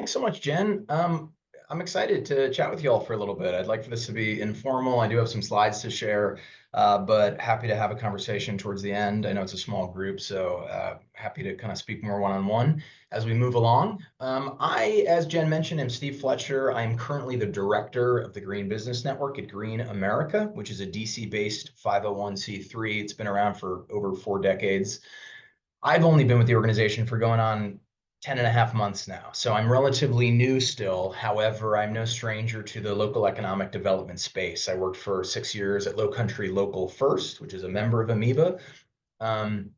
Thanks so much, Jen. I'm excited to chat with you all for a little bit. I'd like for this to be informal. I do have some slides to share, but happy to have a conversation towards the end. I know it's a small group, so happy to kind of speak more one-on-one as we move along. As Jen mentioned, am Steve Fletcher. I'm currently the director of the Green Business Network at Green America, which is a DC-based 501c3. It's been around for over 4 decades. I've only been with the organization for going on 10 and a half months now. So I'm relatively new still. However, I'm no stranger to the local economic development space. I worked for 6 years at Low Country Local First, which is a member of Amoeba. Um,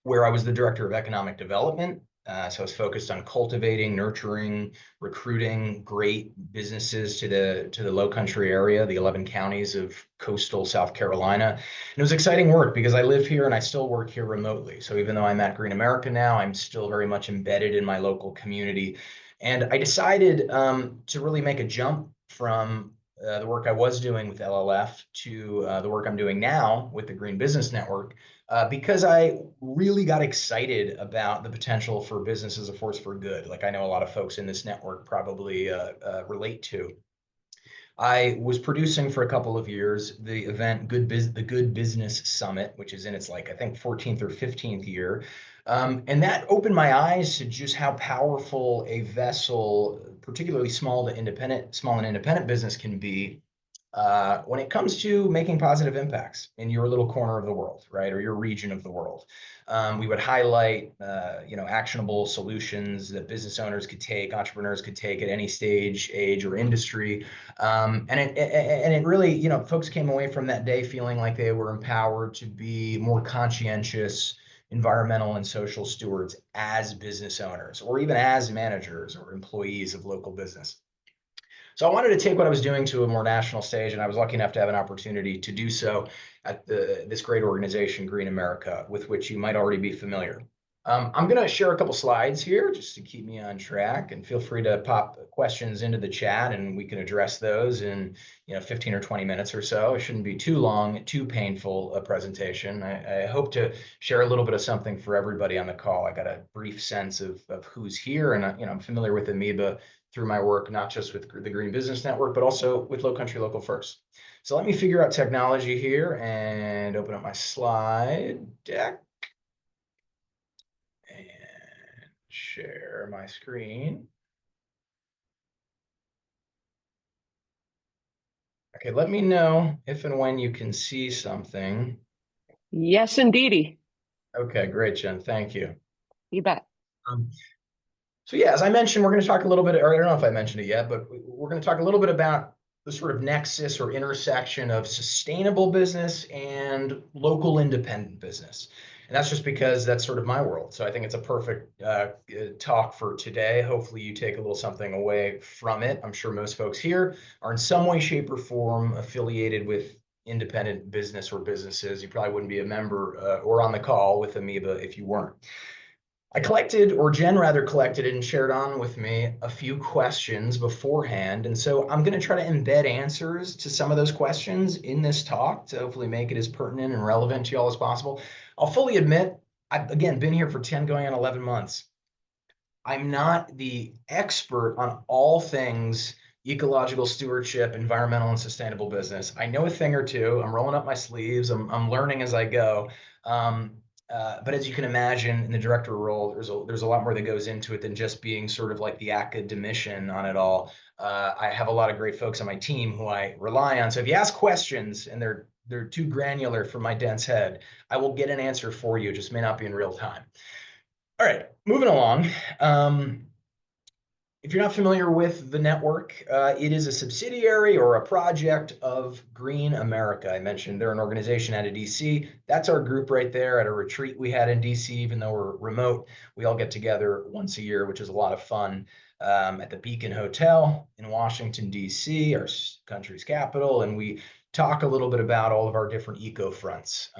where I was the director of economic development. So I was focused on cultivating, nurturing, recruiting great businesses to the Low Country area, the 11 counties of coastal South Carolina. And it was exciting work because I live here and I still work here remotely. So even though I'm at Green America now, I'm still very much embedded in my local community. And I decided to really make a jump from the work I was doing with LLF to the work I'm doing now with the Green Business Network, because I really got excited about the potential for business as a force for good, like I know a lot of folks in this network probably relate to. I was producing for a couple of years the event the Good Business Summit, which is in its like I think 14th or 15th year. And that opened my eyes to just how powerful a vessel, particularly small and independent business can be when it comes to making positive impacts in your little corner of the world, right, or your region of the world. We would highlight, actionable solutions that business owners could take, entrepreneurs could take at any stage, age, or industry. And it really, folks came away from that day feeling like they were empowered to be more conscientious environmental and social stewards as business owners, or even as managers or employees of local business. So I wanted to take what I was doing to a more national stage, and I was lucky enough to have an opportunity to do so at this great organization, Green America, with which you might already be familiar. I'm going to share a couple slides here just to keep me on track, and feel free to pop questions into the chat, and we can address those in 15 or 20 minutes or so. It shouldn't be too long, too painful a presentation. I hope to share a little bit of something for everybody on the call. I got a brief sense of who's here, and I'm familiar with Amoeba through my work, not just with the Green Business Network, but also with Low Country Local First. So let me figure out technology here and open up my slide deck and share my screen. Okay, let me know if and when you can see something. Yes, indeedy. Okay, great, Jen. Thank you. You bet. So yeah, as I mentioned, we're going to talk a little bit, or I don't know if I mentioned it yet, but we're going to talk a little bit about the sort of nexus or intersection of sustainable business and local independent business. And that's just because that's sort of my world. So I think it's a perfect talk for today. Hopefully you take a little something away from it. I'm sure most folks here are in some way, shape, or form affiliated with independent business or businesses. You probably wouldn't be a member or on the call with Amoeba if you weren't. I collected, or Jen rather collected and shared on with me a few questions beforehand. And so I'm going to try to embed answers to some of those questions in this talk to hopefully make it as pertinent and relevant to y'all as possible. I'll fully admit, I've again been here for 10 going on 11 months. I'm not the expert on all things ecological stewardship, environmental and sustainable business. I know a thing or two. I'm rolling up my sleeves. I'm learning as I go. But as you can imagine, in the director role, there's a lot more that goes into it than just being sort of like the academician on it all. I have a lot of great folks on my team who I rely on. So if you ask questions and they're too granular for my dense head, I will get an answer for you. It just may not be in real time. All right, moving along. If you're not familiar with the network, it is a subsidiary or a project of Green America. I mentioned they're an organization out of DC. That's our group right there at a retreat we had in DC, even though we're remote. We all get together once a year, which is a lot of fun, at the Beacon Hotel in Washington, DC, our country's capital. And we talk a little bit about all of our different eco fronts.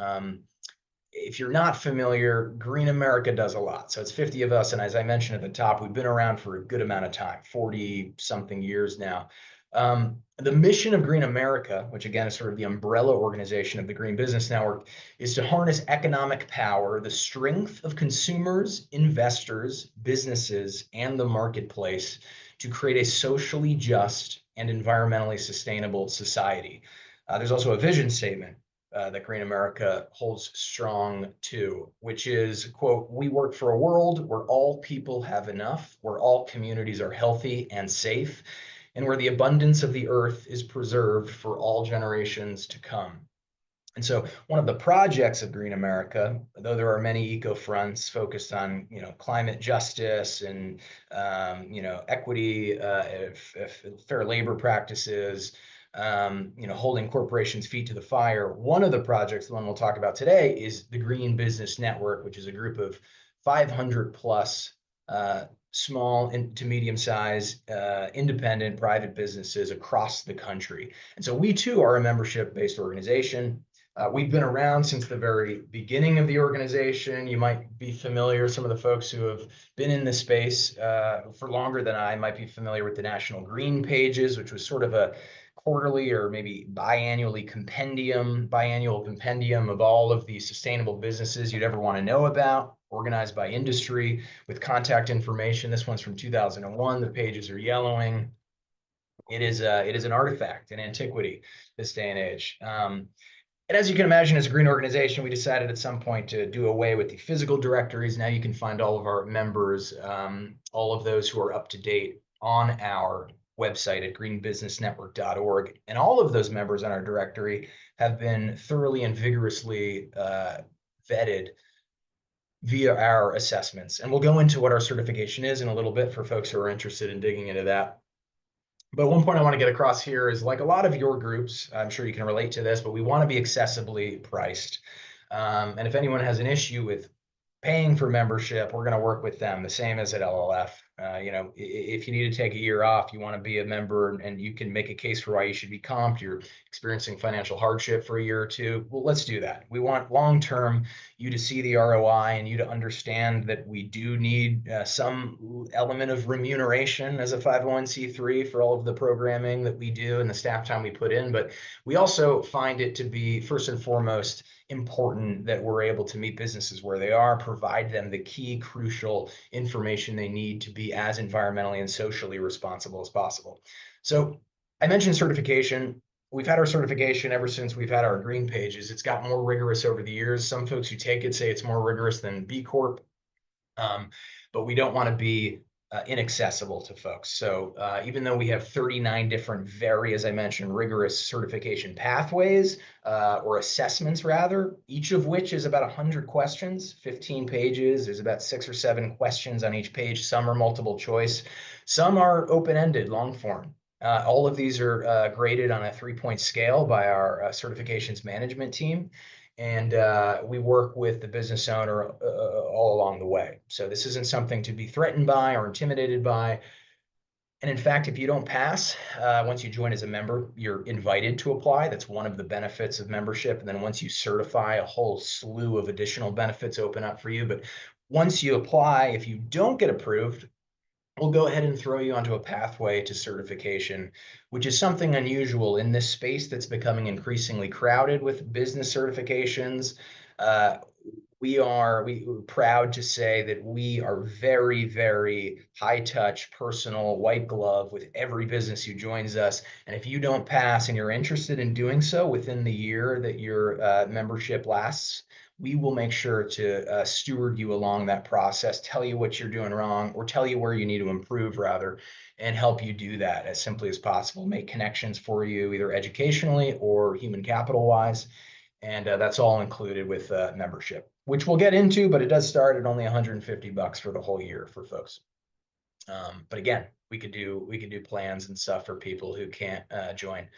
If you're not familiar, Green America does a lot. So it's 50 of us. And as I mentioned at the top, we've been around for a good amount of time, 40 something years now. The mission of Green America, which again is sort of the umbrella organization of the Green Business Network, is to harness economic power, the strength of consumers, investors, businesses, and the marketplace to create a socially just and environmentally sustainable society. There's also a vision statement that Green America holds strong to, which is, quote, "We work for a world where all people have enough, where all communities are healthy and safe, and where the abundance of the earth is preserved for all generations to come." And so one of the projects of Green America, though there are many eco fronts focused on, climate justice and, equity, fair labor practices, holding corporations' feet to the fire. One of the projects, the one we'll talk about today, is the Green Business Network, which is a group of 500 plus small to medium-sized independent private businesses across the country. And so we too are a membership-based organization. We've been around since the very beginning of the organization. You might be familiar, some of the folks who have been in this space for longer than I might be familiar with the National Green Pages, which was sort of a quarterly or maybe biannual compendium of all of the sustainable businesses you'd ever want to know about, organized by industry with contact information. This one's from 2001. The pages are yellowing. It is an artifact, an antiquity this day and age. And as you can imagine, as a green organization, we decided at some point to do away with the physical directories. Now you can find all of our members, all of those who are up to date on our website at greenbusinessnetwork.org. And all of those members on our directory have been thoroughly and vigorously vetted via our assessments. And we'll go into what our certification is in a little bit for folks who are interested in digging into that. But one point I want to get across here is, like a lot of your groups, I'm sure you can relate to this, but we want to be accessibly priced. And if anyone has an issue with paying for membership, we're going to work with them, the same as at LLF. If you need to take a year off, you want to be a member and you can make a case for why you should be comped, you're experiencing financial hardship for a year or two, well, let's do that. We want long-term you to see the ROI and you to understand that we do need some element of remuneration as a 501c3 for all of the programming that we do and the staff time we put in. But we also find it to be, first and foremost, important that we're able to meet businesses where they are, provide them the key crucial information they need to be as environmentally and socially responsible as possible. So I mentioned certification. We've had our certification ever since we've had our green pages. It's got more rigorous over the years. Some folks who take it say it's more rigorous than B Corp, but we don't want to be inaccessible to folks. So even though we have 39 different as I mentioned, rigorous certification pathways or assessments rather, each of which is about 100 questions, 15 pages. There's about 6 or 7 questions on each page. Some are multiple choice. Some are open-ended, long form. All of these are graded on a 3-point scale by our certifications management team. And we work with the business owner all along the way. So this isn't something to be threatened by or intimidated by. And in fact, if you don't pass, once you join as a member, you're invited to apply. That's one of the benefits of membership. And then once you certify, a whole slew of additional benefits open up for you. But once you apply, if you don't get approved, we'll go ahead and throw you onto a pathway to certification, which is something unusual in this space that's becoming increasingly crowded with business certifications. We're proud to say that we are very, very high touch, personal, white glove with every business who joins us. And if you don't pass and you're interested in doing so within the year that your membership lasts, we will make sure to steward you along that process, tell you what you're doing wrong, or tell you where you need to improve rather, and help you do that as simply as possible, make connections for you either educationally or human capital wise. And that's all included with membership, which we'll get into, but it does start at only $150 for the whole year for folks. But again, we could do plans and stuff for people who can't join.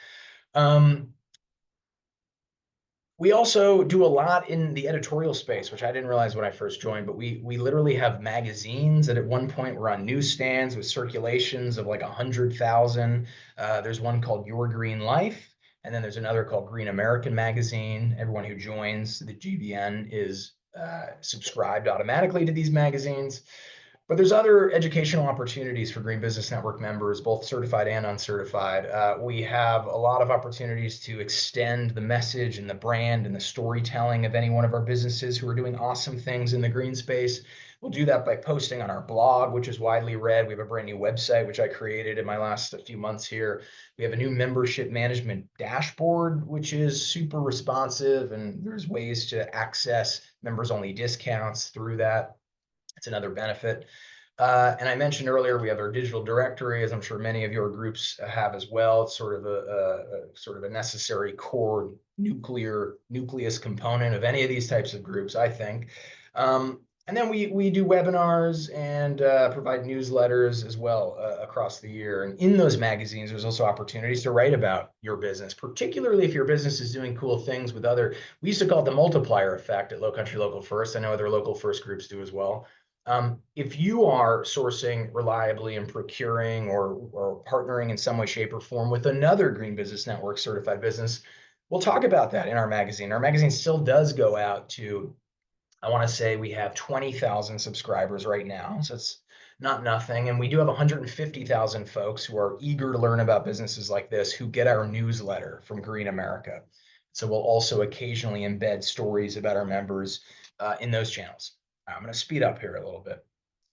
We also do a lot in the editorial space, which I didn't realize when I first joined, but we literally have magazines that at one point were on newsstands with circulations of like 100,000. There's one called Your Green Life, and then there's another called Green American Magazine. Everyone who joins the GBN is subscribed automatically to these magazines. But there's other educational opportunities for Green Business Network members, both certified and uncertified. We have a lot of opportunities to extend the message and the brand and the storytelling of any one of our businesses who are doing awesome things in the green space. We'll do that by posting on our blog, which is widely read. We have a brand new website, which I created in my last few months here. We have a new membership management dashboard, which is super responsive, and there's ways to access members only discounts through that. It's another benefit. And I mentioned earlier, we have our digital directory, as I'm sure many of your groups have as well. It's sort of a necessary core nucleus component of any of these types of groups, I think. And then we do webinars and provide newsletters as well across the year. And in those magazines, there's also opportunities to write about your business, particularly if your business is doing cool things with other. We used to call it the multiplier effect at Low Country Local First. I know other local first groups do as well. If you are sourcing reliably and procuring or partnering in some way, shape, or form with another Green Business Network certified business, we'll talk about that in our magazine. Our magazine still does go out to, I want to say we have 20,000 subscribers right now. So it's not nothing. And we do have 150,000 folks who are eager to learn about businesses like this who get our newsletter from Green America. So we'll also occasionally embed stories about our members in those channels. I'm going to speed up here a little bit.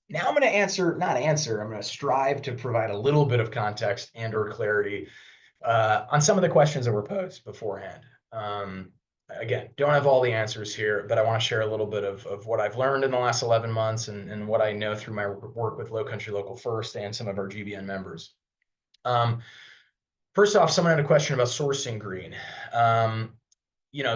Now I'm going to I'm going to strive to provide a little bit of context and or clarity on some of the questions that were posed beforehand. Again, don't have all the answers here, but I want to share a little bit of what I've learned in the last 11 months and what I know through my work with Low Country Local First and some of our GBN members. First off, someone had a question about sourcing green.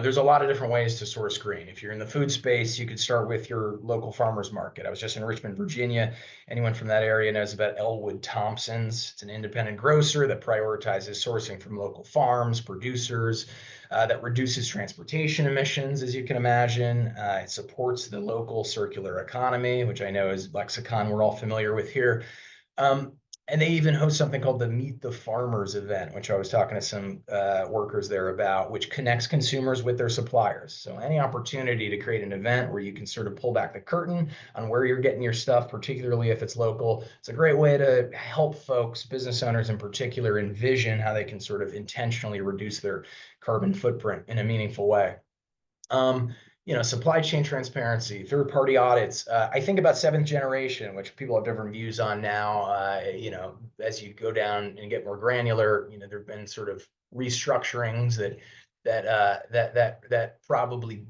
There's a lot of different ways to source green. If you're in the food space, you could start with your local farmers market. I was just in Richmond, Virginia. Anyone from that area knows about Elwood Thompson's. It's an independent grocer that prioritizes sourcing from local farms, producers, that reduces transportation emissions, as you can imagine. It supports the local circular economy, which I know is lexicon we're all familiar with here. And they even host something called the Meet the Farmers event, which I was talking to some workers there about, which connects consumers with their suppliers. So any opportunity to create an event where you can sort of pull back the curtain on where you're getting your stuff, particularly if it's local, it's a great way to help folks, business owners in particular, envision how they can sort of intentionally reduce their carbon footprint in a meaningful way. Supply chain transparency, third-party audits. I think about seventh generation, which people have different views on now. As you go down and get more granular, there have been sort of restructurings that probably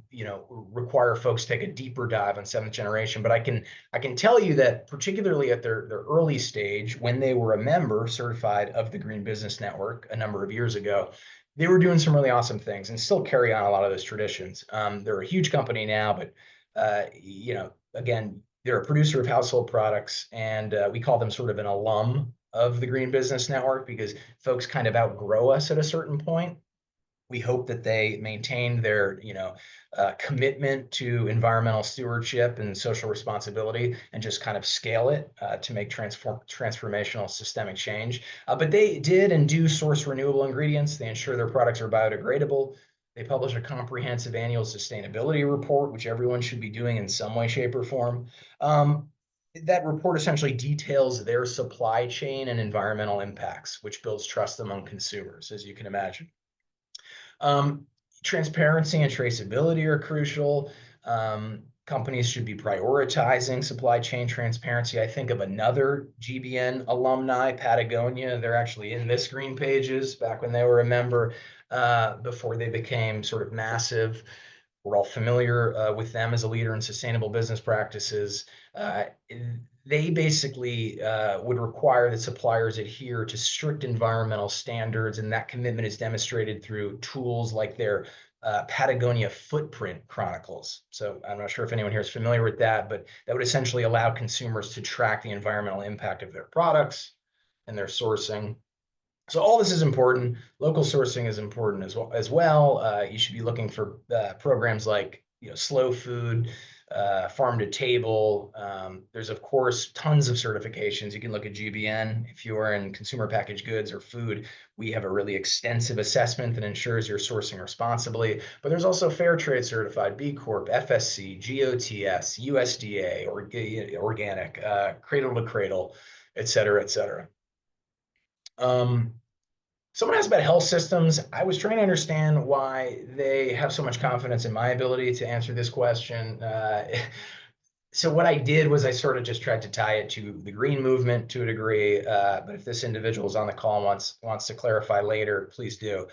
require folks to take a deeper dive on seventh generation. But I can tell you that particularly at their early stage, when they were a member certified of the Green Business Network a number of years ago, they were doing some really awesome things and still carry on a lot of those traditions. They're a huge company now, but again, they're a producer of household products, and we call them sort of an alum of the Green Business Network because folks kind of outgrow us at a certain point. We hope that they maintain their, commitment to environmental stewardship and social responsibility and just kind of scale it to make transformational systemic change. But they did and do source renewable ingredients. They ensure their products are biodegradable. They publish a comprehensive annual sustainability report, which everyone should be doing in some way, shape, or form. That report essentially details their supply chain and environmental impacts, which builds trust among consumers, as you can imagine. Transparency and traceability are crucial. Companies should be prioritizing supply chain transparency. I think of another GBN alumni, Patagonia. They're actually in this Green Pages back when they were a member, before they became sort of massive. We're all familiar with them as a leader in sustainable business practices. They basically would require that suppliers adhere to strict environmental standards, and that commitment is demonstrated through tools like their Patagonia Footprint Chronicles. So I'm not sure if anyone here is familiar with that, but that would essentially allow consumers to track the environmental impact of their products and their sourcing. So all this is important. Local sourcing is important as well. You should be looking for programs like slow food farm to table. There's, of course, tons of certifications. You can look at GBN. If you are in consumer packaged goods or food, we have a really extensive assessment that ensures you're sourcing responsibly. But there's also Fair Trade Certified, B Corp, FSC, GOTS, USDA, organic, cradle to cradle, et cetera, et cetera. Someone asked about health systems. I was trying to understand why they have so much confidence in my ability to answer this question. So what I did was I sort of just tried to tie it to the green movement to a degree. But if this individual is on the call and wants to clarify later, please do.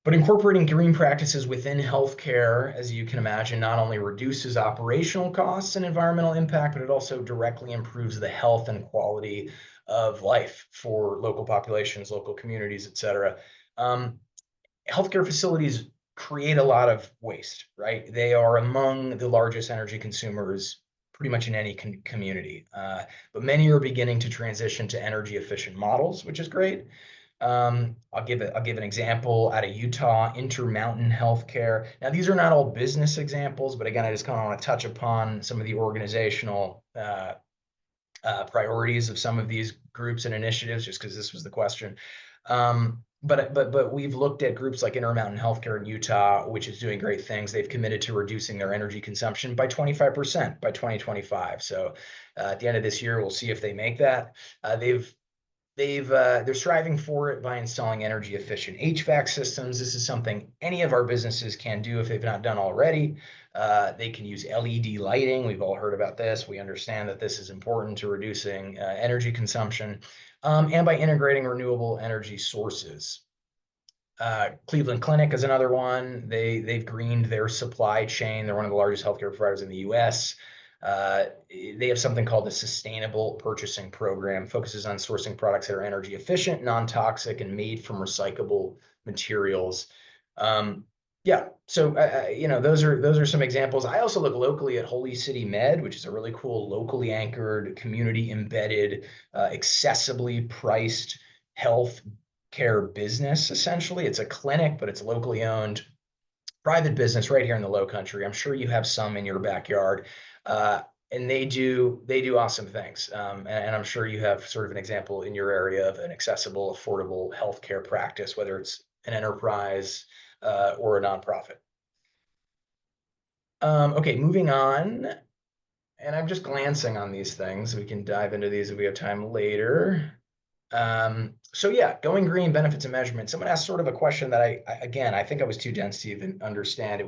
But incorporating green practices within healthcare, as you can imagine, not only reduces operational costs and environmental impact, but it also directly improves the health and quality of life for local populations, local communities, et cetera. Healthcare facilities create a lot of waste, right? They are among the largest energy consumers pretty much in any community. But many are beginning to transition to energy efficient models, which is great. I'll give an example out of Utah, Intermountain Healthcare. Now, these are not all business examples, but again, I just kind of want to touch upon some of the organizational priorities of some of these groups and initiatives, just because this was the question. But we've looked at groups like Intermountain Healthcare in Utah, which is doing great things. They've committed to reducing their energy consumption by 25% by 2025. So at the end of this year, we'll see if they make that. They're striving for it by installing energy efficient HVAC systems. This is something any of our businesses can do if they've not done already. They can use LED lighting. We've all heard about this. We understand that this is important to reducing energy consumption, and by integrating renewable energy sources. Cleveland Clinic is another one. They've greened their supply chain. They're one of the largest healthcare providers in the U.S. They have something called the Sustainable Purchasing Program, focuses on sourcing products that are energy efficient, non-toxic, and made from recyclable materials. Yeah, so those are some examples. I also look locally at Holy City Med, which is a really cool, locally anchored, community embedded, accessibly priced health care business. Essentially, it's a clinic, but it's locally owned, private business right here in the Low Country. I'm sure you have some in your backyard. And they do awesome things. And I'm sure you have sort of an example in your area of an accessible, affordable healthcare practice, whether it's an enterprise or a nonprofit. Okay, moving on. And I'm just glancing on these things. We can dive into these if we have time later. So yeah, going green, benefits and measurement. Someone asked sort of a question that I think I was too dense to even understand. It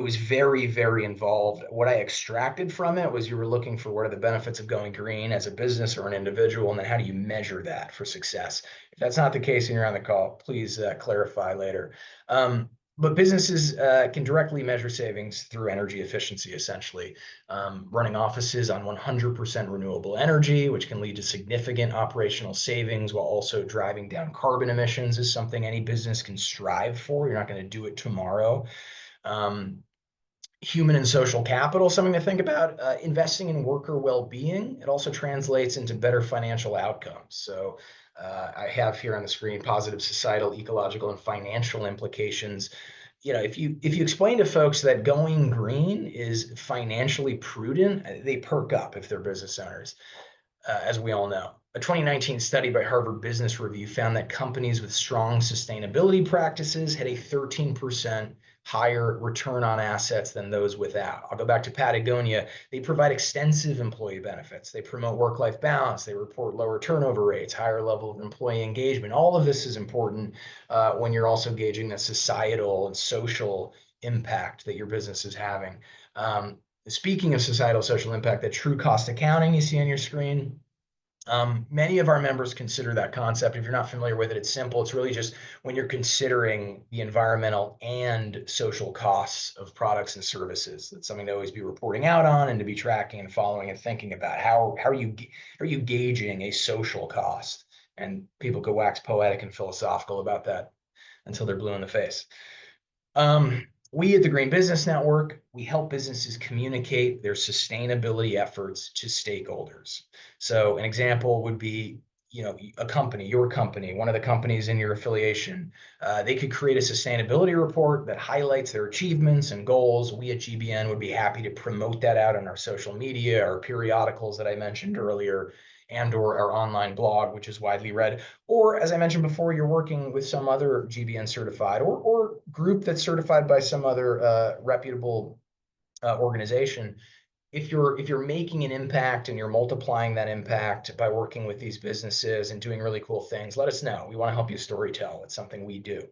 was very, very involved. What I extracted from it was you were looking for what are the benefits of going green as a business or an individual, and then how do you measure that for success? If that's not the case and you're on the call, please clarify later. But businesses can directly measure savings through energy efficiency, essentially. Running offices on 100% renewable energy, which can lead to significant operational savings while also driving down carbon emissions, is something any business can strive for. You're not going to do it tomorrow. Human and social capital, something to think about. Investing in worker well-being. It also translates into better financial outcomes. So I have here on the screen positive societal, ecological, and financial implications. If you explain to folks that going green is financially prudent, they perk up if they're business owners, as we all know. A 2019 study by Harvard Business Review found that companies with strong sustainability practices had a 13% higher return on assets than those without. I'll go back to Patagonia. They provide extensive employee benefits. They promote work-life balance. They report lower turnover rates, higher level of employee engagement. All of this is important when you're also gauging the societal and social impact that your business is having. Speaking of societal social impact, that true cost accounting you see on your screen, many of our members consider that concept. If you're not familiar with it, it's simple. It's really just when you're considering the environmental and social costs of products and services. That's something to always be reporting out on and to be tracking and following and thinking about. How are you gauging a social cost? And people could wax poetic and philosophical about that until they're blue in the face. We at the Green Business Network, we help businesses communicate their sustainability efforts to stakeholders. So an example would be a company, your company, one of the companies in your affiliation, they could create a sustainability report that highlights their achievements and goals. We at GBN would be happy to promote that out on our social media, our periodicals that I mentioned earlier, and/or our online blog, which is widely read. Or, as I mentioned before, you're working with some other GBN certified or group that's certified by some other reputable organization. If you're making an impact and you're multiplying that impact by working with these businesses and doing really cool things, let us know. We want to help you storytell. It's something we do.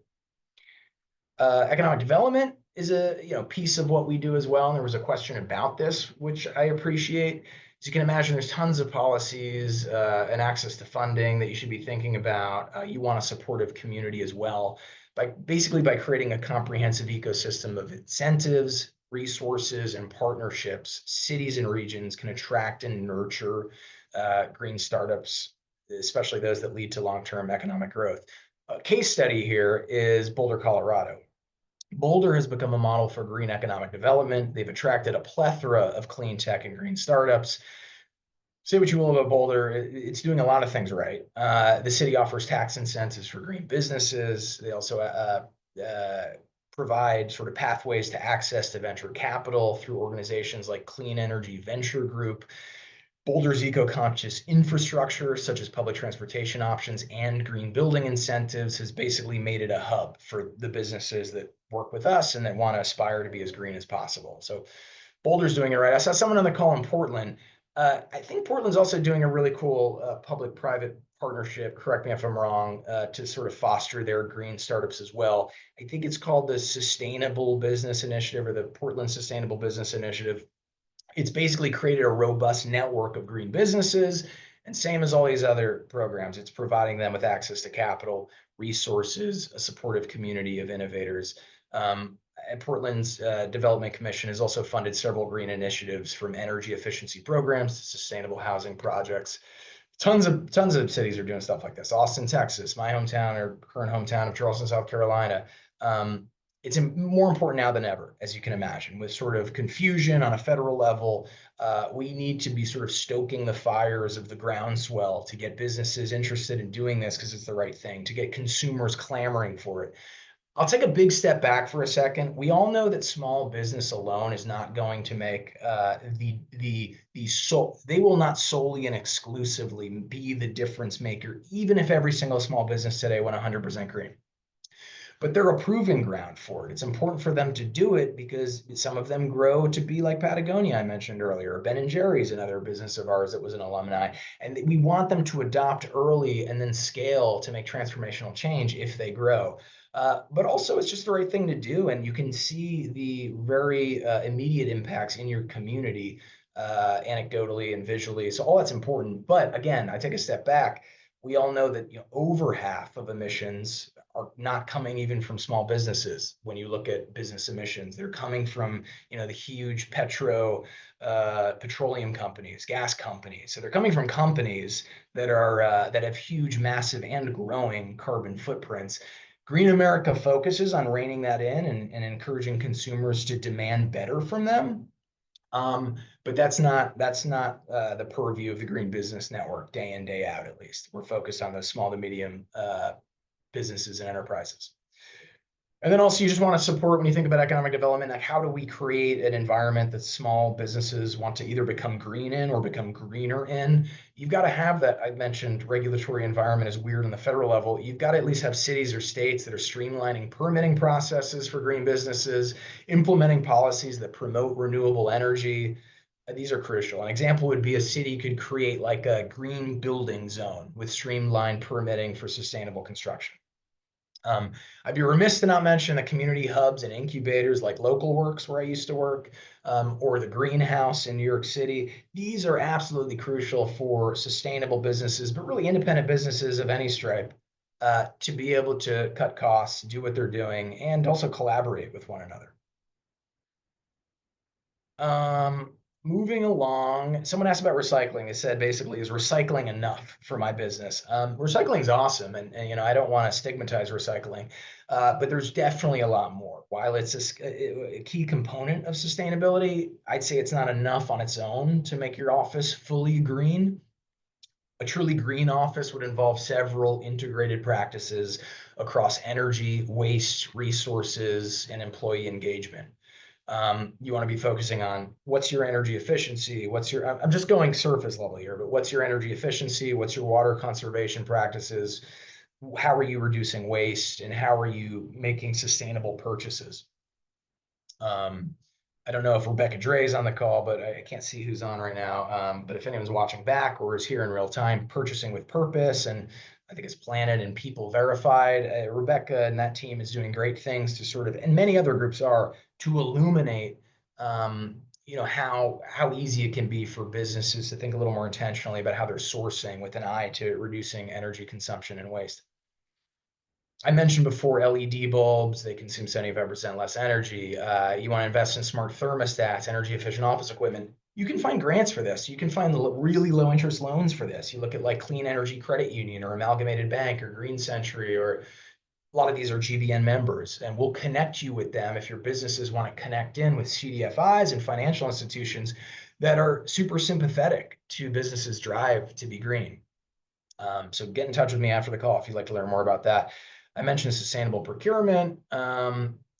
Economic development is a piece of what we do as well. And there was a question about this, which I appreciate. As you can imagine, there's tons of policies and access to funding that you should be thinking about. You want a supportive community as well, by creating a comprehensive ecosystem of incentives, resources, and partnerships. Cities and regions can attract and nurture green startups, especially those that lead to long-term economic growth. A case study here is Boulder, Colorado. Boulder has become a model for green economic development. They've attracted a plethora of clean tech and green startups. Say what you will about Boulder, it's doing a lot of things right. The city offers tax incentives for green businesses. They also provide sort of pathways to access to venture capital through organizations like Clean Energy Venture Group. Boulder's eco-conscious infrastructure, such as public transportation options and green building incentives, has basically made it a hub for the businesses that work with us and that want to aspire to be as green as possible. So Boulder's doing it right. I saw someone on the call in Portland. I think Portland's also doing a really cool public-private partnership, correct me if I'm wrong, to sort of foster their green startups as well. I think it's called the Sustainable Business Initiative or the Portland Sustainable Business Initiative. It's basically created a robust network of green businesses. And same as all these other programs, it's providing them with access to capital, resources, a supportive community of innovators. And Portland's Development Commission has also funded several green initiatives, from energy efficiency programs to sustainable housing projects. Tons of cities are doing stuff like this. Austin, Texas, my hometown or current hometown of Charleston, South Carolina. It's more important now than ever, as you can imagine, with sort of confusion on a federal level. We need to be sort of stoking the fires of the groundswell to get businesses interested in doing this because it's the right thing, to get consumers clamoring for it. I'll take a big step back for a second. We all know that small business alone is not going to make they will not solely and exclusively be the difference maker, even if every single small business today went 100% green. But they're a proving ground for it. It's important for them to do it because some of them grow to be like Patagonia, I mentioned earlier. Ben and Jerry's, another business of ours that was an alumni. And we want them to adopt early and then scale to make transformational change if they grow. But also, it's just the right thing to do. And you can see the very immediate impacts in your community, anecdotally and visually. So all that's important. But again, I take a step back. We all know that over half of emissions are not coming even from small businesses. When you look at business emissions, they're coming from the huge petroleum companies, gas companies. So they're coming from companies that have huge, massive, and growing carbon footprints. Green America focuses on reining that in and encouraging consumers to demand better from them. But that's not the purview of the Green Business Network day in, day out, at least. We're focused on the small to medium businesses and enterprises. And then also, you just want to support, when you think about economic development, like how do we create an environment that small businesses want to either become green in or become greener in? You've got to have that. I mentioned regulatory environment is weird on the federal level. You've got to at least have cities or states that are streamlining permitting processes for green businesses, implementing policies that promote renewable energy. These are crucial. An example would be a city could create like a green building zone with streamlined permitting for sustainable construction. I'd be remiss to not mention the community hubs and incubators like Local Works, where I used to work, or the Greenhouse in New York City. These are absolutely crucial for sustainable businesses, but really independent businesses of any stripe, to be able to cut costs, do what they're doing, and also collaborate with one another. Moving along, someone asked about recycling. They said, basically, is recycling enough for my business? Recycling is awesome, and I don't want to stigmatize recycling, but there's definitely a lot more. While it's a key component of sustainability, I'd say it's not enough on its own to make your office fully green. A truly green office would involve several integrated practices across energy, waste, resources, and employee engagement. You want to be focusing on what's your energy efficiency, I'm just going surface level here, but what's your energy efficiency, what's your water conservation practices, how are you reducing waste, and how are you making sustainable purchases? Um, I don't know if Rebecca Dre is on the call, but I can't see who's on right now. But if anyone's watching back or is here in real time, purchasing with purpose, and I think it's Planet and People Verified. Rebecca and that team is doing great things to sort of, and many other groups are, to illuminate, how easy it can be for businesses to think a little more intentionally about how they're sourcing with an eye to reducing energy consumption and waste. I mentioned before LED bulbs, they consume 75% less energy. You want to invest in smart thermostats, energy efficient office equipment. You can find grants for this. You can find really low interest loans for this. You look at like Clean Energy Credit Union or Amalgamated Bank or Green Century, or a lot of these are GBN members, and we'll connect you with them if your businesses want to connect in with CDFIs and financial institutions that are super sympathetic to businesses' drive to be green. So get in touch with me after the call if you'd like to learn more about that. I mentioned sustainable procurement.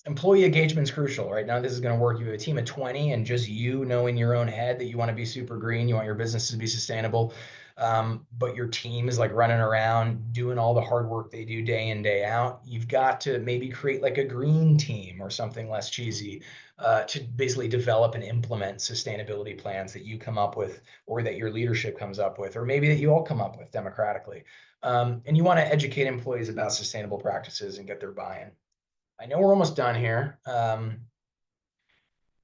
Employee engagement is crucial. Right now, this is going to work. You have a team of 20 and just you know in your own head that you want to be super green. You want your business to be sustainable. But your team is like running around doing all the hard work they do day in, day out. You've got to maybe create like a green team or something less cheesy, to basically develop and implement sustainability plans that you come up with or that your leadership comes up with, or maybe that you all come up with democratically. And you want to educate employees about sustainable practices and get their buy-in. I know we're almost done here.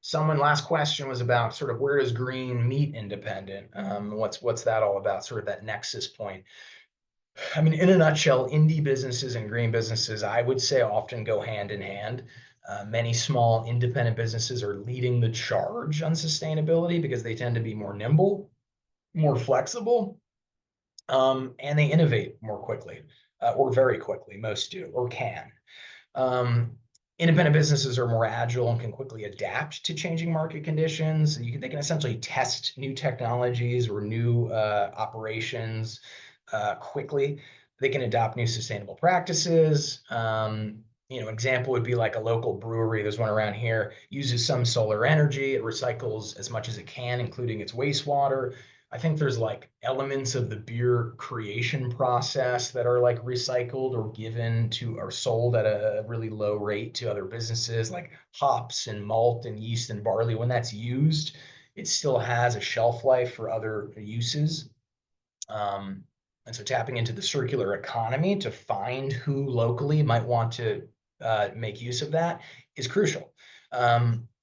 Someone last question was about sort of where does green meet independent? What's that all about? Sort of that nexus point. I mean, in a nutshell, indie businesses and green businesses, I would say, often go hand in hand. Many small independent businesses are leading the charge on sustainability because they tend to be more nimble, more flexible, and they innovate more quickly, or very quickly. Most do or can. Um, Independent businesses are more agile and can quickly adapt to changing market conditions. They can essentially test new technologies or new operations quickly. They can adopt new sustainable practices. Example would be like a local brewery. There's one around here, uses some solar energy. It recycles as much as it can, including its wastewater. I think there's like elements of the beer creation process that are like recycled or given to or sold at a really low rate to other businesses, like hops and malt and yeast and barley. When that's used, it still has a shelf life for other uses. And so tapping into the circular economy to find who locally might want to make use of that is crucial.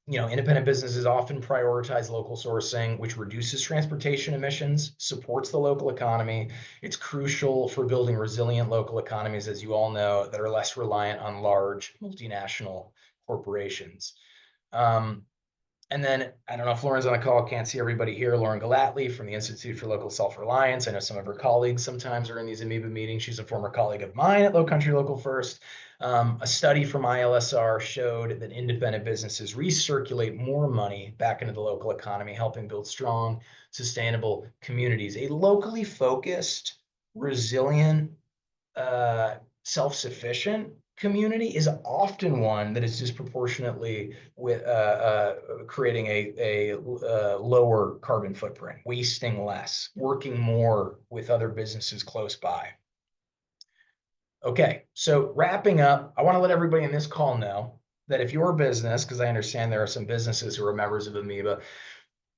Independent businesses often prioritize local sourcing, which reduces transportation emissions, supports the local economy. It's crucial for building resilient local economies, as you all know, that are less reliant on large multinational corporations. And then I don't know if Lauren's on a call, can't see everybody here. Lauren Galatly from the Institute for Local Self-Reliance. I know some of her colleagues sometimes are in these Amoeba meetings. She's a former colleague of mine at Low Country Local First. A study from ILSR showed that independent businesses recirculate more money back into the local economy, helping build strong, sustainable communities. A locally focused, resilient, self-sufficient community is often one that is disproportionately with creating a lower carbon footprint, wasting less, working more with other businesses close by. Okay, so wrapping up, I want to let everybody in this call know that if your business, because I understand there are some businesses who are members of Amoeba,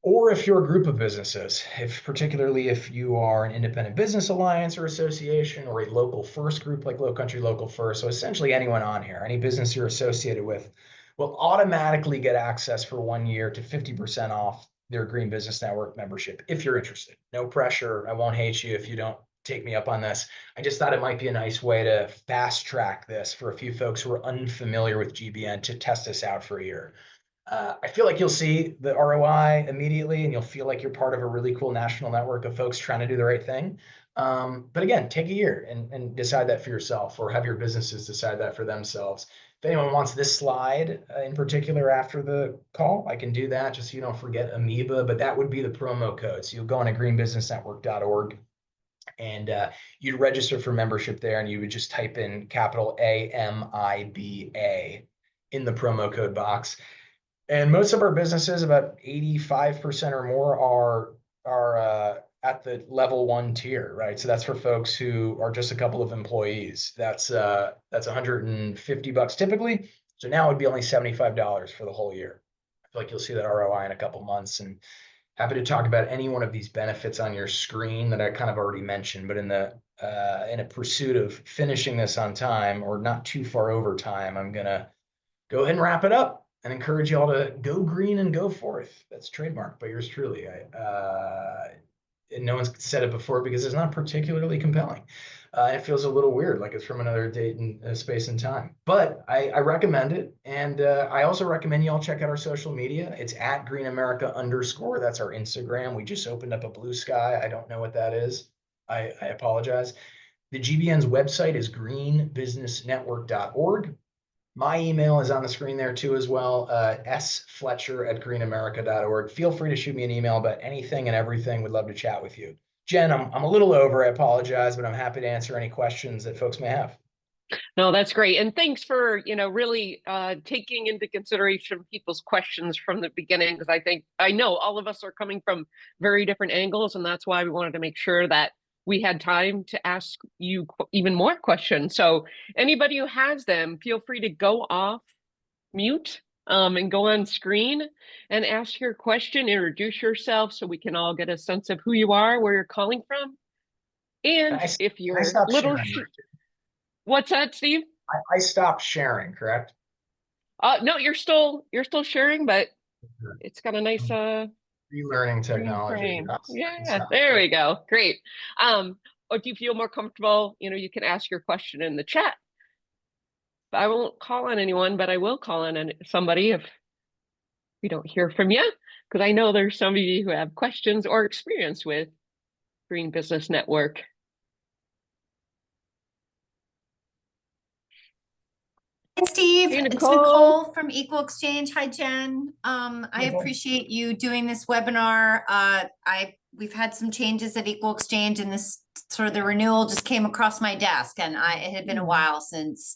or if you're a group of businesses, particularly if you are an independent business alliance or association or a local first group like Low Country Local First, so essentially anyone on here, any business you're associated with, will automatically get access for 1 year to 50% off their Green Business Network membership if you're interested. No pressure. I won't hate you if you don't take me up on this. I just thought it might be a nice way to fast track this for a few folks who are unfamiliar with GBN to test this out for a year. I feel like you'll see the ROI immediately, and you'll feel like you're part of a really cool national network of folks trying to do the right thing. But again, take a year and decide that for yourself, or have your businesses decide that for themselves. If anyone wants this slide in particular after the call, I can do that just so you don't forget Amoeba, but that would be the promo code. So you'll go on to greenbusinessnetwork.org And you'd register for membership there, and you would just type in capital AMIBA in the promo code box. And most of our businesses, about 85% or more, are at the level 1 tier, right? So that's for folks who are just a couple of employees. That's $150 typically. So now it would be only $75 for the whole year. I feel like you'll see that ROI in a couple months, and happy to talk about any one of these benefits on your screen that I kind of already mentioned. But in a pursuit of finishing this on time, or not too far over time, I'm gonna go ahead and wrap it up and encourage y'all to go green and go forth. That's trademarked by yours truly. And no one's said it before because it's not particularly compelling. It feels a little weird, like it's from another date and space and time. But I recommend it, and I also recommend y'all check out our social media. It's at Green America _. That's our Instagram. We just opened up a Blue Sky. I don't know what that is. I apologize. The GBN's website is greenbusinessnetwork.org. My email is on the screen there too as well, sfletcher@greenamerica.org. Feel free to shoot me an email about anything and everything. We'd love to chat with you. Jen, I'm a little over, I apologize, but I'm happy to answer any questions that folks may have. No, that's great. And thanks for, really taking into consideration people's questions from the beginning, because I know all of us are coming from very different angles, and that's why we wanted to make sure that we had time to ask you even more questions. So anybody who has them, feel free to go off mute and go on screen and ask your question, introduce yourself so we can all get a sense of who you are, where you're calling from. And if I you're stopped little, sharing? what's that, Steve? I stopped sharing, correct? No, you're still sharing, but it's got a nice Relearning green technology. frame. Yeah, Stop. there we go. Great. Or do you feel more comfortable? You can ask your question in the chat. I won't call on anyone, but I will call on somebody if we don't hear from you, because I know there's some of you who have questions or experience with Green Business Network. Hi, Steve. Hey, It's Nicole. Nicole from Equal Exchange. Hi, Jen. I appreciate you doing this webinar. We've had some changes at Equal Exchange, and this sort of the renewal just came across my desk, and it had been a while since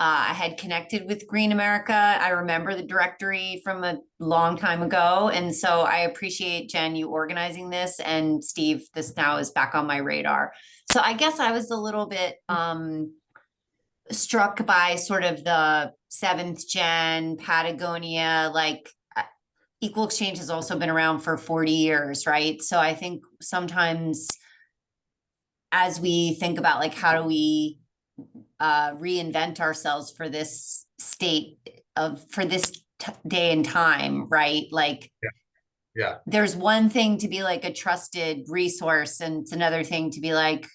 I had connected with Green America. I remember the directory from a long time ago, and so I appreciate, Jen, you organizing this, and Steve, this now is back on my radar. So I guess I was a little bit struck by sort of the 7th gen Patagonia, like Equal Exchange has also been around for 40 years, right? So I think sometimes as we think about like, how do we reinvent ourselves for this state for this day and time, right? Like, Yeah. There's one thing to be like a trusted resource, and it's another thing to be like,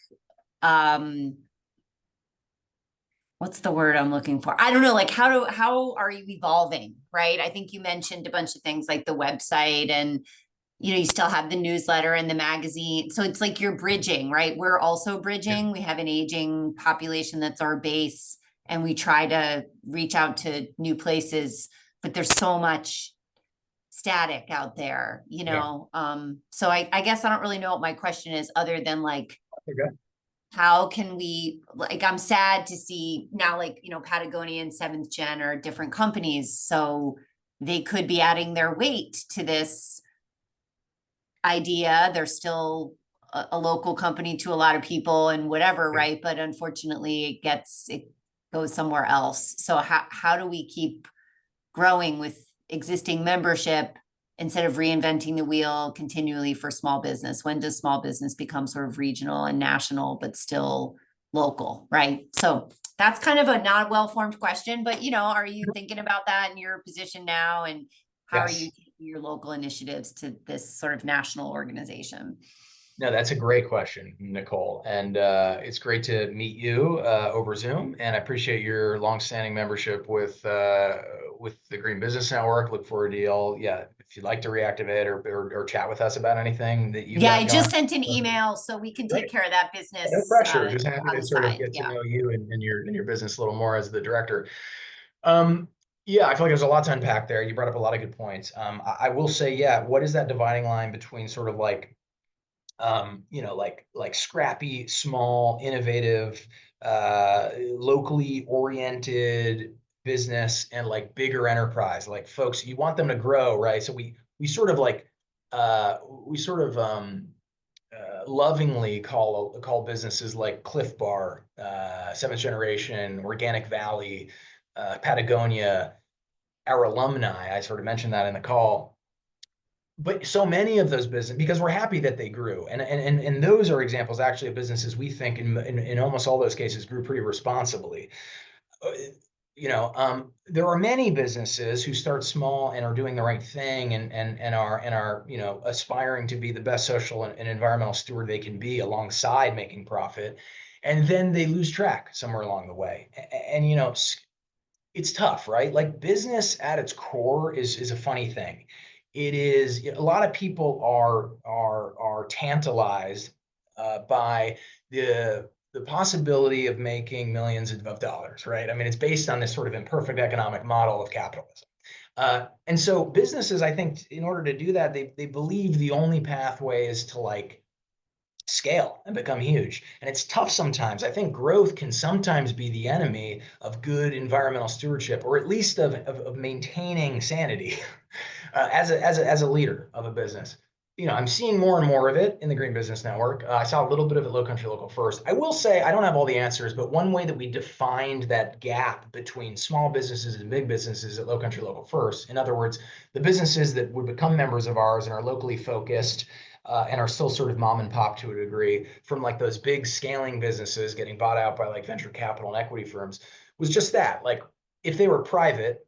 what's the word I'm looking for? I don't know, like how are you evolving, right? I think you mentioned a bunch of things like the website, and you still have the newsletter and the magazine. So it's like you're bridging, right? We're also bridging. We have an aging population that's our base, and we try to reach out to new places, but there's so much static out there, So I guess I don't really know what my question is, other than like, Okay. how can we, like, I'm sad to see now, like, Patagonia and 7th Gen are different companies, so they could be adding their weight to this idea. They're still a local company to a lot of people and whatever, right? But unfortunately it goes somewhere else. So how do we keep growing with existing membership instead of reinventing the wheel continually for small business? When does small business become sort of regional and national, but still local, right? So that's kind of a not well-formed question, but are you thinking about that in your position now? And how are you taking your local initiatives to this sort of national organization? No, that's a great question, Nicole. And it's great to meet you over Zoom. And I appreciate your longstanding membership with the Green Business Network. Look forward to y'all. Yeah, if you'd like to reactivate or chat with us about anything that you've got I going. just sent an email so we can take care of that business. No pressure. Just happy on to the sort of side. get to know you and your business a little more as the director. Yeah, I feel like there's a lot to unpack there. You brought up a lot of good points. I will say, yeah, what is that dividing line between sort of like like scrappy, small, innovative, locally oriented business, and like bigger enterprise. Like folks, you want them to grow, right? So we sort of like we sort of lovingly call businesses like Cliff Bar, Seventh Generation, Organic Valley, Patagonia, our alumni. I sort of mentioned that in the call. But so many of those businesses, because we're happy that they grew, and those are examples actually of businesses we think in almost all those cases grew pretty responsibly. Uh, there are many businesses who start small and are doing the right thing and are aspiring to be the best social and environmental steward they can be alongside making profit, and then they lose track somewhere along the way. And it's tough, right? Like business at its core is a funny thing. It is a lot of people are tantalized by the possibility of making millions of dollars, right? I mean, it's based on this sort of imperfect economic model of capitalism. And so businesses, I think, in order to do that, they believe the only pathway is to like scale and become huge. And it's tough sometimes. I think growth can sometimes be the enemy of good environmental stewardship, or at least of maintaining sanity as a leader of a business. I'm seeing more and more of it in the Green Business Network. I saw a little bit of it Low Country Local first. I will say I don't have all the answers, but one way that we defined that gap between small businesses and big businesses at Low Country Local first, in other words, the businesses that would become members of ours and are locally focused and are still sort of mom and pop to a degree, from like those big scaling businesses getting bought out by like venture capital and equity firms, was just that. Like if they were private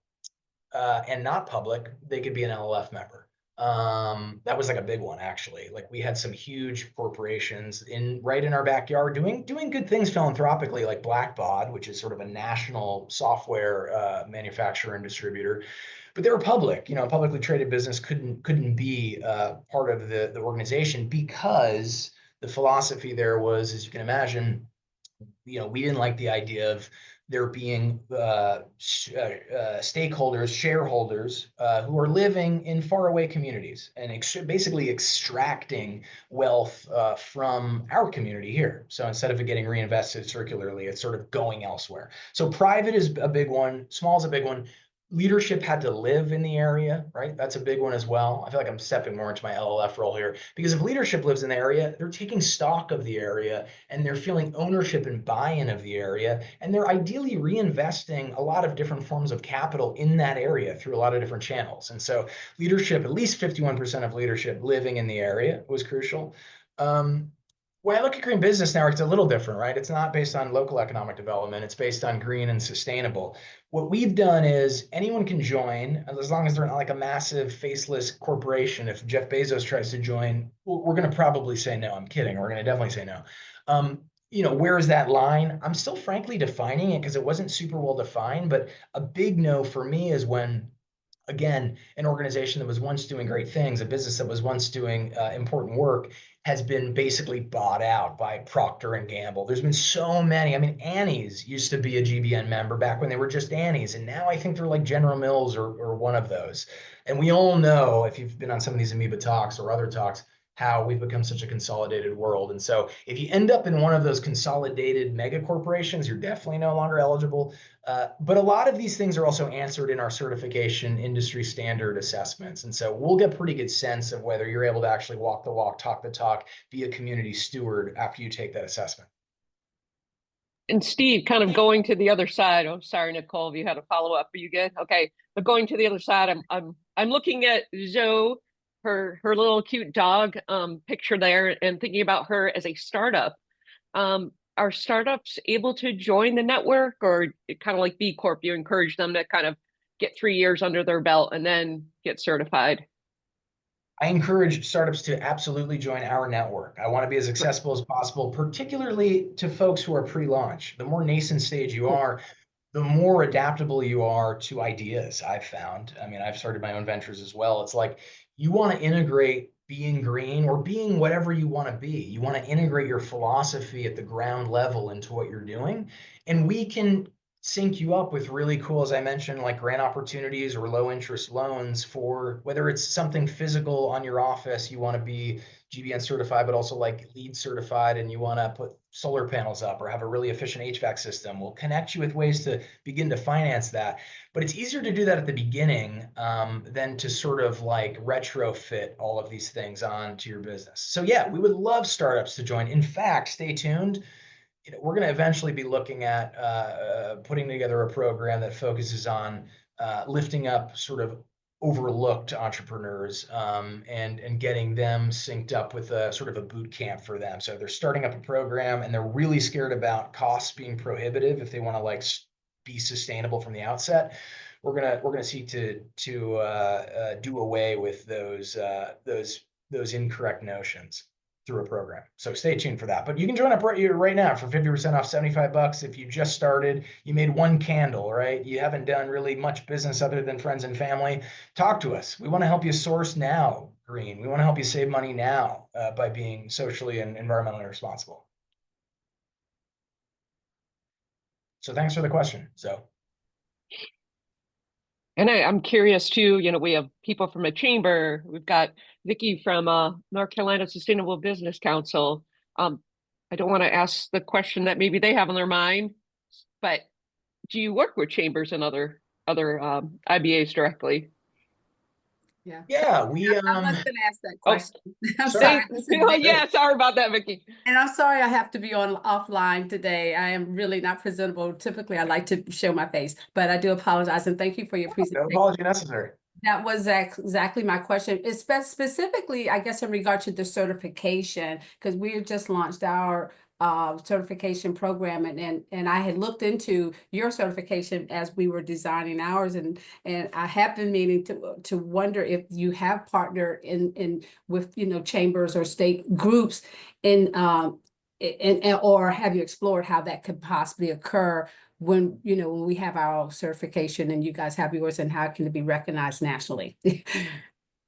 and not public, they could be an LLF member. That was like a big one actually. Like we had some huge corporations right in our backyard doing good things philanthropically, like Blackbaud, which is sort of a national software manufacturer and distributor. But they were public. A publicly traded business couldn't be part of the organization, because the philosophy there was, as you can imagine, we didn't like the idea of there being stakeholders, shareholders who are living in faraway communities and basically extracting wealth from our community here. So instead of it getting reinvested circularly, it's sort of going elsewhere. So private is a big one, small is a big one. Leadership had to live in the area, right? That's a big one as well. I feel like I'm stepping more into my LLF role here, because if leadership lives in the area, they're taking stock of the area and they're feeling ownership and buy-in of the area, and they're ideally reinvesting a lot of different forms of capital in that area through a lot of different channels. And so leadership, at least 51% of leadership living in the area, was crucial. When I look at Green Business Network, it's a little different, right? It's not based on local economic development. It's based on green and sustainable. What we've done is anyone can join, as long as they're not like a massive faceless corporation. If Jeff Bezos tries to join, we're going to probably say no. I'm kidding. We're going to definitely say no. Where is that line? I'm still frankly defining it because it wasn't super well defined, but a big no for me is when, again, an organization that was once doing great things, a business that was once doing important work, has been basically bought out by Procter and Gamble. There's been so many. I mean, Annie's used to be a GBN member back when they were just Annie's, and now I think they're like General Mills or one of those. And we all know, if you've been on some of these Amoeba talks or other talks, how we've become such a consolidated world. And so if you end up in one of those consolidated mega corporations, you're definitely no longer eligible. But a lot of these things are also answered in our certification industry standard assessments. And so we'll get pretty good sense of whether you're able to actually walk the walk, talk the talk, be a community steward after you take that assessment. And Steve, kind of going to the other side. I'm sorry, Nicole, if you had a follow up. Are you good? Okay. But going to the other side, I'm looking at Zoe, her little cute dog picture there, and thinking about her as a startup. Are startups able to join the network, or kind of like B Corp, you encourage them to kind of get 3 years under their belt and then get certified? I encourage startups to absolutely join our network. I want to be as accessible as possible, particularly to folks who are pre-launch. The more nascent stage you are, the more adaptable you are to ideas, I've found. I mean, I've started my own ventures as well. It's like you want to integrate being green or being whatever you want to be. You want to integrate your philosophy at the ground level into what you're doing. And we can sync you up with really cool, as I mentioned, like grant opportunities or low interest loans for whether it's something physical on your office, you want to be GBN certified, but also like LEED certified, and you want to put solar panels up or have a really efficient HVAC system, we'll connect you with ways to begin to finance that. But it's easier to do that at the beginning than to sort of like retrofit all of these things onto your business. So yeah, we would love startups to join. In fact, stay tuned. We're going to eventually be looking at putting together a program that focuses on lifting up sort of overlooked entrepreneurs and getting them synced up with a sort of a boot camp for them. So they're starting up a program and they're really scared about costs being prohibitive if they want to like be sustainable from the outset. We're gonna seek to do away with those incorrect notions through a program. So stay tuned for that. But you can join up right now for 50% off, $75. If you just started, you made one candle, right? You haven't done really much business other than friends and family. Talk to us. We want to help you source now green. We want to help you save money now by being socially and environmentally responsible. So thanks for the question. So. And I'm curious too, we have people from a chamber. We've got Vicki from North Carolina Sustainable Business Council. I don't want to ask the question that maybe they have on their mind, but do you work with chambers and other IBAs directly? Yeah, we I was going to ask that Oh, question. I'm sorry. sorry. This is Vicky. yeah, sorry about that, Vicki. And I'm sorry I have to be on offline today. I am really not presentable. Typically, I like to show my face, but I do apologize and thank you for your No presentation. apology necessary. That was exactly my question. It's specifically, I guess, in regard to the certification, because we just launched our certification program, and I had looked into your certification as we were designing ours, and I have been meaning to wonder if you have partnered in with chambers or state groups in or have you explored how that could possibly occur when we have our certification and you guys have yours, and how can it be recognized nationally?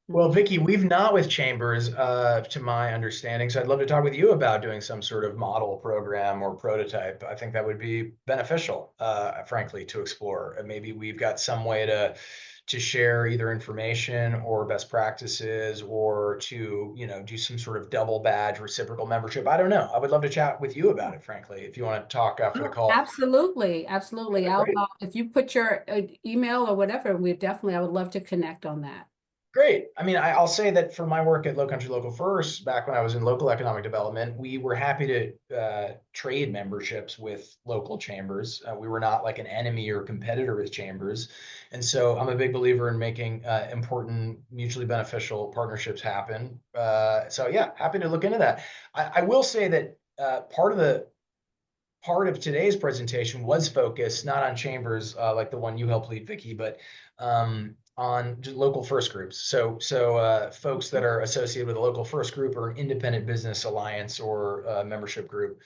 Well, Vicki, we've not with chambers, to my understanding. So I'd love to talk with you about doing some sort of model program or prototype. I think that would be beneficial, frankly, to explore. And maybe we've got some way to share either information or best practices, or to do some sort of double badge reciprocal membership. I don't know. I would love to chat with you about it, frankly, if you want to talk after the call. Absolutely. Yeah, If you put your email or whatever, I would love to connect on that. Great. I mean, I'll say that for my work at Low Country Local First, back when I was in local economic development, we were happy to trade memberships with local chambers. We were not like an enemy or competitor with chambers. And so I'm a big believer in making important mutually beneficial partnerships happen. So yeah, happy to look into that. I will say that part of today's presentation was focused not on chambers like the one you helped lead, Vicki, but on local first groups. So folks that are associated with a local first group or an independent business alliance or a membership group,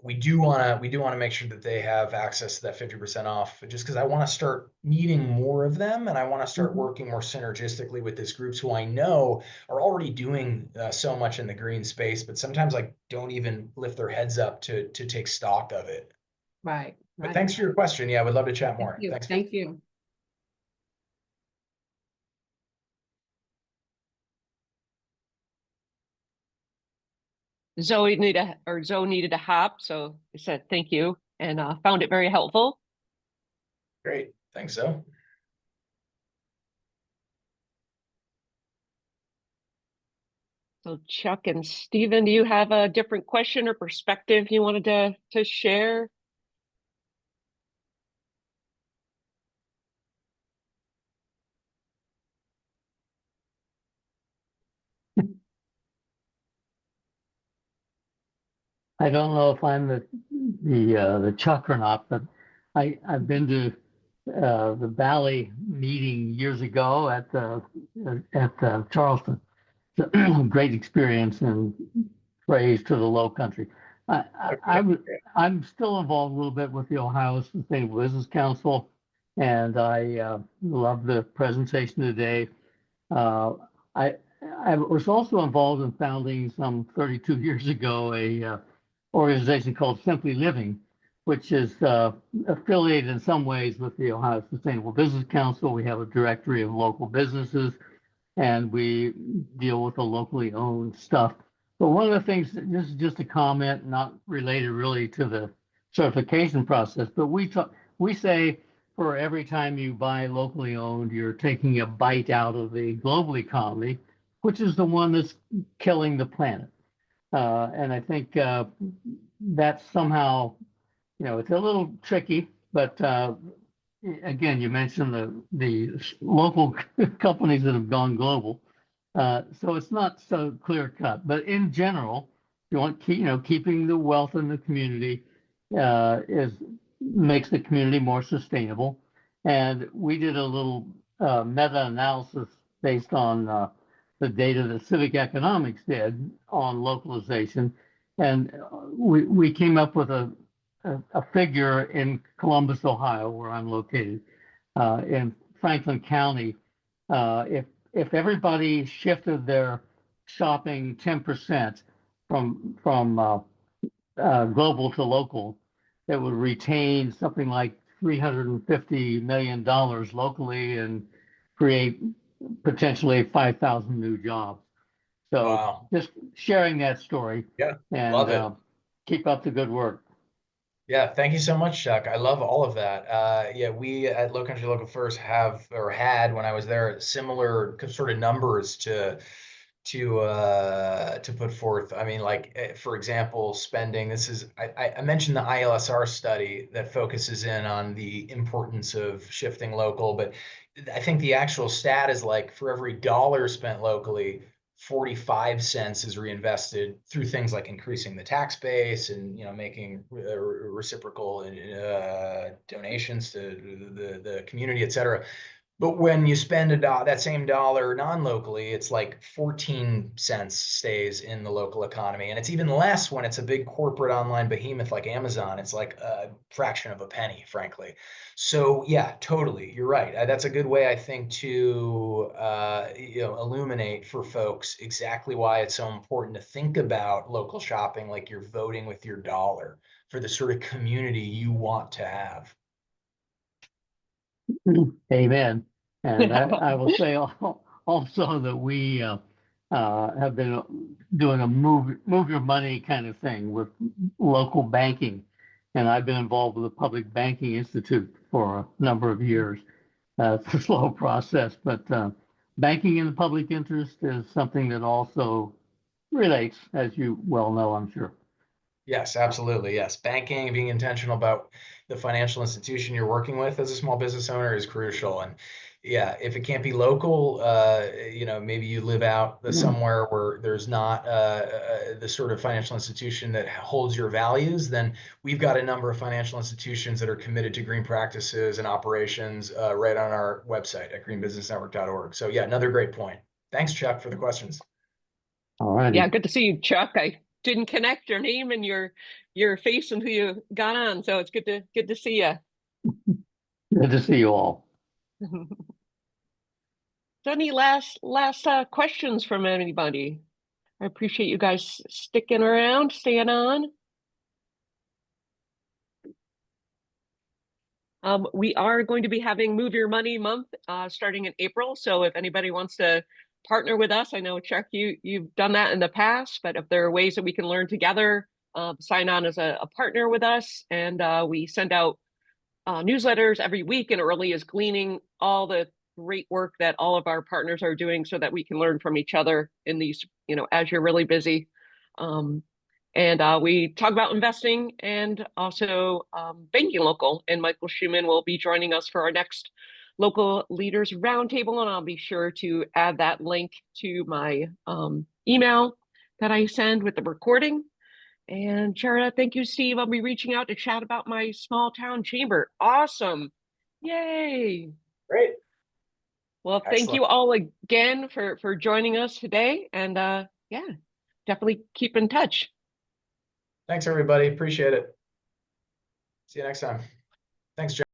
we do want to make sure that they have access to that 50% off, just because I want to start meeting more of them, and I want to start working more synergistically with these groups who I know are already doing so much in the green space, but sometimes like don't even lift their heads up to take stock of it. Right. But thanks for your question. Yeah, I would love to chat more. Thank you. Thanks. Thank you. Zoe needed a hop, so I said thank you and found it very helpful. Great. Thanks, Zoe. So Chuck and Stephen, do you have a different question or perspective you wanted to share? I don't know if I'm the Chuck or not, but I've been to the Valley meeting years ago at Charleston. It's a great experience, and praise to the Low Country. I'm still involved a little bit with the Ohio Sustainable Business Council, and I love the presentation today. I was also involved in founding some 32 years ago a organization called Simply Living, which is affiliated in some ways with the Ohio Sustainable Business Council. We have a directory of local businesses, and we deal with the locally owned stuff. But one of the things, this is just a comment, not related really to the certification process, but we say for every time you buy locally owned, you're taking a bite out of the global economy, which is the one that's killing the planet. And I think that's somehow, it's a little tricky, but again, you mentioned the local companies that have gone global. So it's not so clear cut, but in general, you want keeping the wealth in the community makes the community more sustainable. And we did a little meta-analysis based on the data that Civic Economics did on localization, and we came up with a figure in Columbus, Ohio, where I'm located, in Franklin County. If everybody shifted their shopping 10% from global to local, it would retain something like $350 million locally and create potentially 5,000 new jobs. So Wow. just sharing that story. Yeah, and love it. Keep up the good work. Yeah, thank you so much, Chuck. I love all of that. Yeah, we at Low Country Local First have or had when I was there similar sort of numbers to put forth. I mean, like for example, spending. This is I mentioned the ILSR study that focuses in on the importance of shifting local, but I think the actual stat is like for every dollar spent locally, 45 cents is reinvested through things like increasing the tax base and making reciprocal donations to the community, et cetera. But when you spend that same dollar non-locally, it's like 14 cents stays in the local economy. And it's even less when it's a big corporate online behemoth like Amazon. It's like a fraction of a penny, frankly. So yeah, totally. You're right. That's a good way, I think, to illuminate for folks exactly why it's so important to think about local shopping like you're voting with your dollar for the sort of community you want to have. Amen. And I will say also that we have been doing a move your money kind of thing with local banking. And I've been involved with the Public Banking Institute for a number of years. It's a slow process, but banking in the public interest is something that also relates, as you well know, I'm sure. Yes, absolutely. Yes. Banking, being intentional about the financial institution you're working with as a small business owner is crucial. And yeah, if it can't be local, maybe you live out somewhere where there's not the sort of financial institution that holds your values, then we've got a number of financial institutions that are committed to green practices and operations right on our website at greenbusinessnetwork.org. So yeah, another great point. Thanks, Chuck, for the questions. All right. Yeah, good to see you, Chuck. I didn't connect your name and your face until you got on, so it's good to see you. Good to see you all. So any last questions from anybody? I appreciate you guys sticking around, staying on. We are going to be having Move Your Money Month starting in April. So if anybody wants to partner with us, I know, Chuck, you've done that in the past, but if there are ways that we can learn together, sign on as a partner with us. And we send out newsletters every week, and it really is gleaning all the great work that all of our partners are doing so that we can learn from each other in these, as you're really busy. And we talk about investing and also banking local. And Michael Schumann will be joining us for our next local leaders roundtable. And I'll be sure to add that link to my email that I send with the recording. And Charity, thank you, Steve. I'll be reaching out to chat about my small town chamber. Awesome. Yay. Great. Well, thank you all again for joining us today. And yeah, definitely keep in touch. Thanks, everybody. Appreciate it. See you next time. Thanks, John.